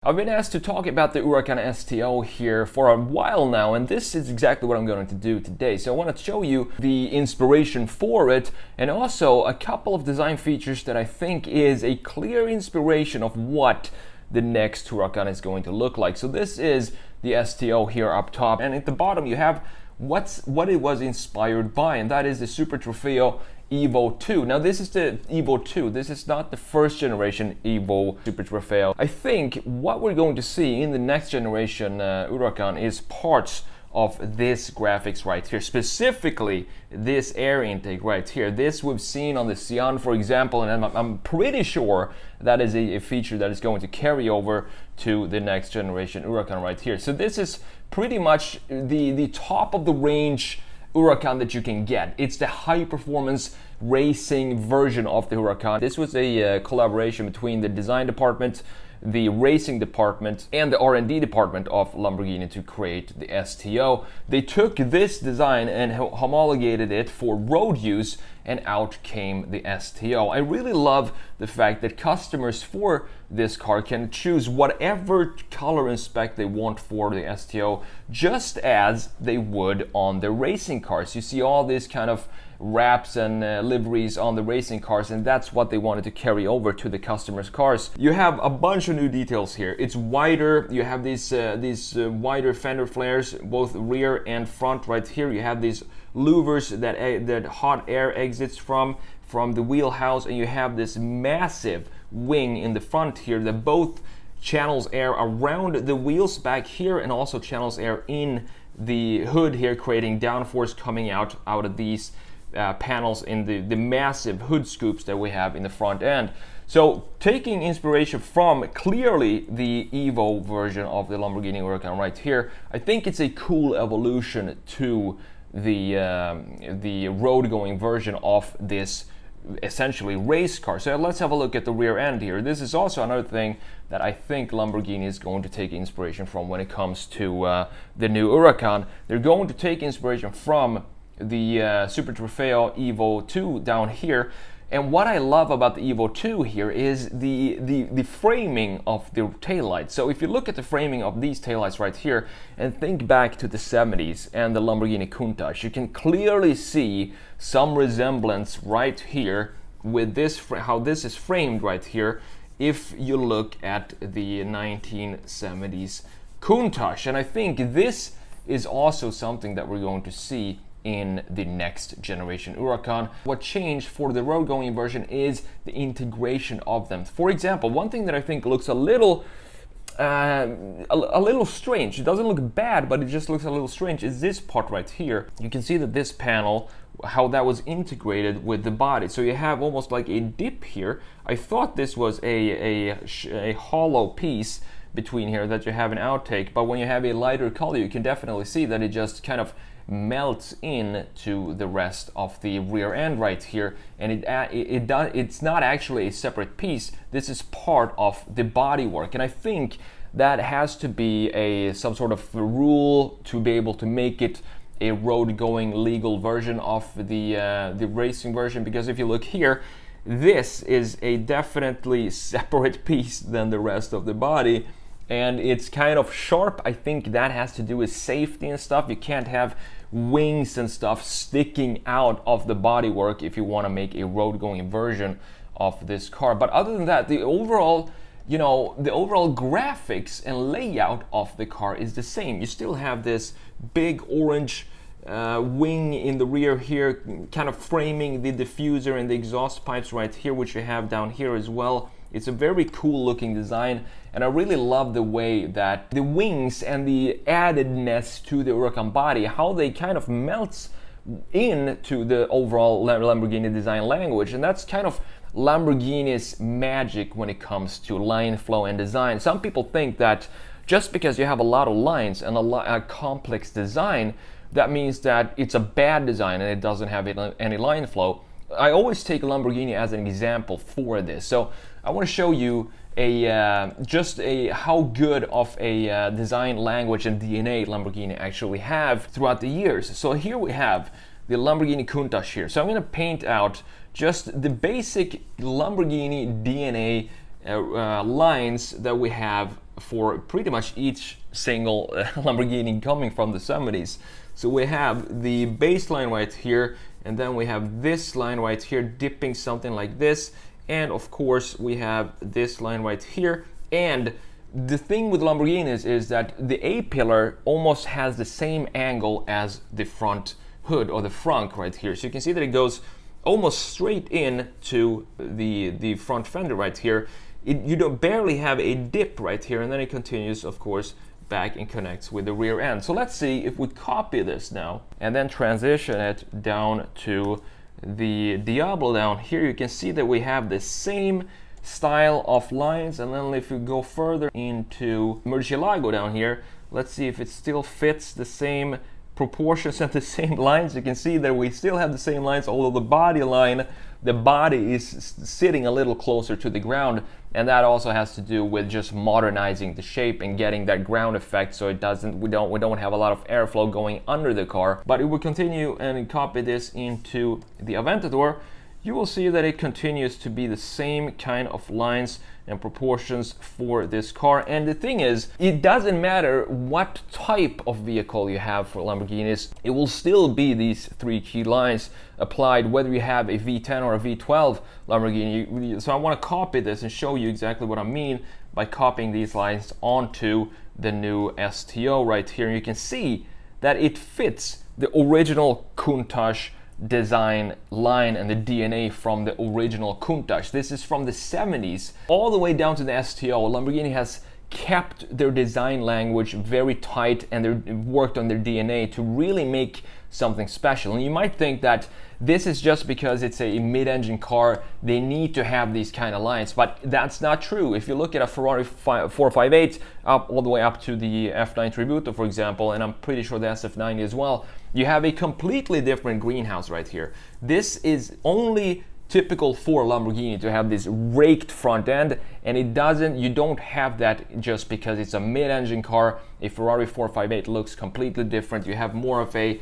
I've been asked to talk about the Huracan STO here for a while now, and this is exactly what I'm going to do today. So I want to show you the inspiration for it, and also a couple of design features that I think is a clear inspiration of what the next Huracan is going to look like. So this is the STO here up top, and at the bottom you have what it was inspired by, and that is the Super Trofeo Evo 2. Now this is the Evo 2, this is not the first generation Evo Super Trofeo. I think what we're going to see in the next generation Huracan is parts of this graphics right here, specifically this air intake right here. This we've seen on the Sian, for example, and I'm pretty sure that is a feature that is going to carry over to the next generation Huracan right here. So this is pretty much the top of the range Huracan that you can get. It's the high performance racing version of the Huracan. This was a collaboration between the design department, the racing department, and the R&D department of Lamborghini to create the STO. They took this design and homologated it for road use, and out came the STO. I really love the fact that customers for this car can choose whatever color and spec they want for the STO, just as they would on the racing cars. You see all these kind of wraps and liveries on the racing cars, and that's what they wanted to carry over to the customers' cars. You have a bunch of new details here. It's wider. You have these wider fender flares, both rear and front right here. You have these louvers that hot air exits from the wheelhouse, and you have this massive wing in the front here that both channels air around the wheels back here and also channels air in the hood here, creating downforce coming out of these panels in the massive hood scoops that we have in the front end. So taking inspiration from clearly the Evo version of the Lamborghini Huracan right here, I think it's a cool evolution to the road-going version of this essentially race car. So let's have a look at the rear end here. This is also another thing that I think Lamborghini is going to take inspiration from when it comes to the new Huracan. They're going to take inspiration from the Super Trofeo Evo 2 down here. And what I love about the Evo 2 here is the framing of the taillights. So if you look at the framing of these taillights right here and think back to the 70s and the Lamborghini Countach, you can clearly see some resemblance right here with this, how this is framed right here, if you look at the 1970s Countach. And I think this is also something that we're going to see in the next generation Huracan. What changed for the road-going version is the integration of them. For example, one thing that I think looks a little strange, it doesn't look bad, but it just looks a little strange, is this part right here. You can see that this panel, how that was integrated with the body. So you have almost like a dip here. I thought this was a hollow piece between here that you have an outtake, but when you have a lighter color, you can definitely see that it just kind of melts in to the rest of the rear end right here, and it's not actually a separate piece. This is part of the bodywork, and I think that has to be some sort of rule to be able to make it a road-going legal version of the racing version. Because if you look here, this is a definitely separate piece than the rest of the body, and it's kind of sharp. I think that has to do with safety and stuff. You can't have wings and stuff sticking out of the bodywork if you want to make a road-going version of this car. But other than that, the overall graphics and layout of the car is the same. You still have this big orange wing in the rear here, kind of framing the diffuser and the exhaust pipes right here, which you have down here as well. It's a very cool looking design, and I really love the way that the wings and the addedness to the Huracan body, how they kind of melts into the overall Lamborghini design language. And that's kind of Lamborghini's magic when it comes to line flow and design. Some people think that just because you have a lot of lines and a complex design, that means that it's a bad design and it doesn't have any line flow. I always take Lamborghini as an example for this. So I want to show you how good of a design language and DNA Lamborghini actually have throughout the years. So here we have the Lamborghini Countach here. So I'm going to paint out just the basic Lamborghini DNA lines that we have for pretty much each single Lamborghini coming from the 70s. So we have the baseline right here, and then we have this line right here dipping something like this, and of course we have this line right here. And the thing with Lamborghinis is that the A-pillar almost has the same angle as the front hood or the frunk right here. So you can see that it goes almost straight in to the front fender right here. You don't barely have a dip right here, and then it continues, of course, back and connects with the rear end. So let's see if we copy this now and then transition it down to the Diablo down here. You can see that we have the same style of lines, and then if you go further into Murcielago down here, let's see if it still fits the same proportions and the same lines. You can see that we still have the same lines, although the body line, the body is sitting a little closer to the ground, and that also has to do with just modernizing the shape and getting that ground effect, so it doesn't, we don't have a lot of airflow going under the car. But if we continue and copy this into the Aventador, you will see that it continues to be the same kind of lines and proportions for this car. And the thing is, it doesn't matter what type of vehicle you have for Lamborghinis, it will still be these three key lines applied whether you have a V10 or a V12 Lamborghini. So I want to copy this and show you exactly what I mean by copying these lines onto the new STO right here. And you can see that it fits the original Countach design line and the DNA from the original Countach. This is from the 70s all the way down to the STO. Lamborghini has kept their design language very tight, and they worked on their DNA to really make something special. And you might think that this is just because it's a mid-engine car, they need to have these kind of lines, but that's not true. If you look at a Ferrari 458 up all the way up to the F9 Tributo, for example, and I'm pretty sure the SF90 as well, you have a completely different greenhouse right here. This is only typical for Lamborghini to have this raked front end, and you don't have that just because it's a mid-engine car. A Ferrari 458 looks completely different. You have more of a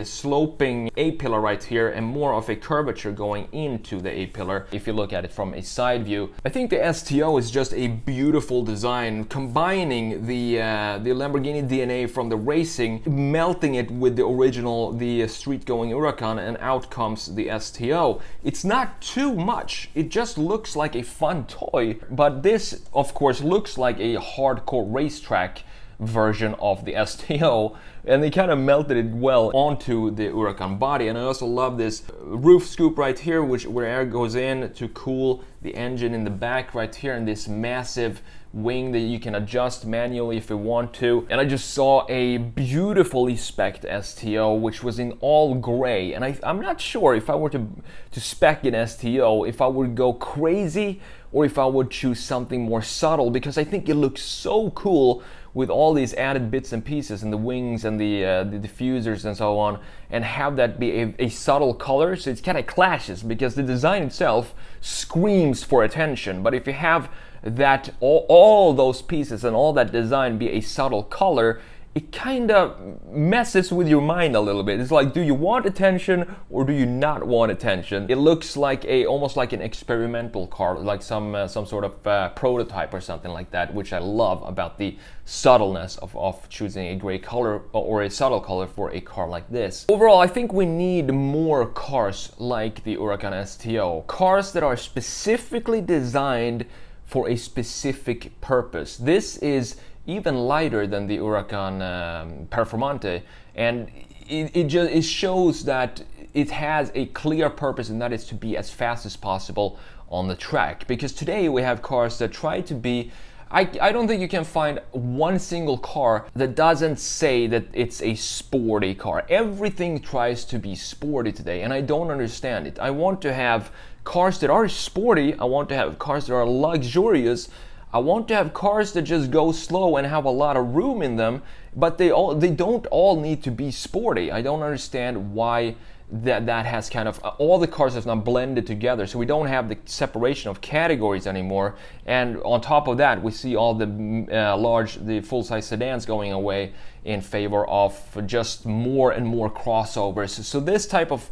sloping A-pillar right here and more of a curvature going into the A-pillar if you look at it from a side view. I think the STO is just a beautiful design, combining the Lamborghini DNA from the racing, melting it with the original, the street-going Huracan, and out comes the STO. It's not too much, it just looks like a fun toy, but this of course looks like a hardcore racetrack version of the STO, and they kind of melted it well onto the Huracan body. And I also love this roof scoop right here, where air goes in to cool the engine in the back right here, and this massive wing that you can adjust manually if you want to. And I just saw a beautifully spec'd STO which was in all gray, and I'm not sure if I were to spec an STO if I would go crazy or if I would choose something more subtle, because I think it looks so cool with all these added bits and pieces and the wings and the diffusers and so on, and have that be a subtle color. So it kind of clashes because the design itself screams for attention, but if you have that all those pieces and all that design be a subtle color, it kind of messes with your mind a little bit. It's like, do you want attention or do you not want attention? It looks like almost like an experimental car, like some sort of prototype or something like that, which I love about the subtleness of choosing a gray color or a subtle color for a car like this. Overall, I think we need more cars like the Huracan STO, cars that are specifically designed for a specific purpose. This is even lighter than the Huracan Performante, and it shows that it has a clear purpose, and that is to be as fast as possible on the track. Because today we have cars that try to be, I don't think you can find one single car that doesn't say that it's a sporty car. Everything tries to be sporty today, and I don't understand it. I want to have cars that are sporty, I want to have cars that are luxurious, I want to have cars that just go slow and have a lot of room in them, but they don't all need to be sporty. I don't understand why that has kind of, all the cars have now blended together, so we don't have the separation of categories anymore. And on top of that, we see all the full-size sedans going away in favor of just more and more crossovers. So this type of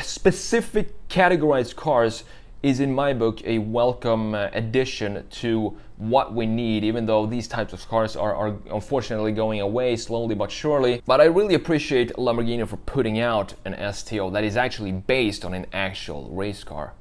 specific categorized cars is in my book a welcome addition to what we need, even though these types of cars are unfortunately going away slowly but surely. But I really appreciate Lamborghini for putting out an STO that is actually based on an actual race car.